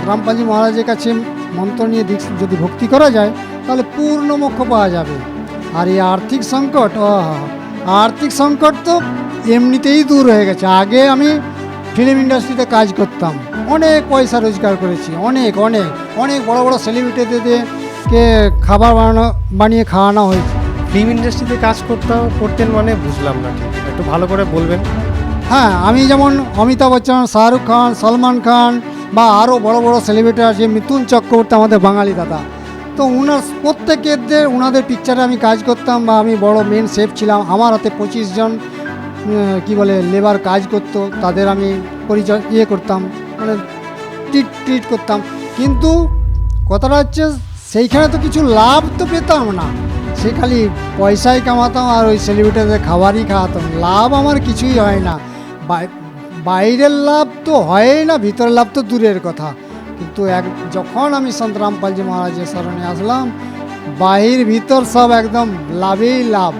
রামপালজি মহারাজের কাছে মন্ত্র নিয়ে যদি ভক্তি করা যায় তাহলে পূর্ণ মোক্ষ পাওয়া যাবে। আর এই আর্থিক সংকট, আর্থিক সংকট তো এমনিতেই দূর হয়ে গেছে। আগে আমি ফিল্ম ইন্ডাস্ট্রিতে কাজ করতাম, অনেক পয়সা রোজগার করেছি, অনেক অনেক অনেক বড় বড় সেলিব্রিটিদেরকে খাবার বানিয়ে খাওয়ানো হয়েছে। ফিল্ম ইন্ডাস্ট্রিতে কাজ করতেন মানে বুঝলাম না, ঠিক একটু ভালো করে বলবেন। হ্যাঁ, আমি যেমন অমিতাভ বচ্চন, শাহরুখ খান, সলমান খান বা আরও বড় বড় সেলিব্রিটি আছে, মিথুন চক্রবর্তী আমাদের বাঙালি দাদা, তো প্রত্যেকের ওনাদের পিকচারে আমি কাজ করতাম বা আমি বড় মেন শেফ ছিলাম। আমার হাতে 25 জন লেবার কাজ করতো, তাদের আমি পরিচয় করতাম, মানে ট্রিট করতাম। কিন্তু কথাটা হচ্ছে সেইখানে তো কিছু লাভ তো পেতাম না, সে খালি পয়সাই কামাতাম আর ওই সেলিব্রিটিদের খাবারই খাওয়াতাম। লাভ আমার কিছুই হয় না, বাইরের লাভ তো হয়ই না, ভিতরের লাভ তো দূরের কথা। কিন্তু যখন আমি সন্ত রামপালজি মহারাজের শরণে আসলাম, বাহির ভিতর সব একদম লাভেই লাভ।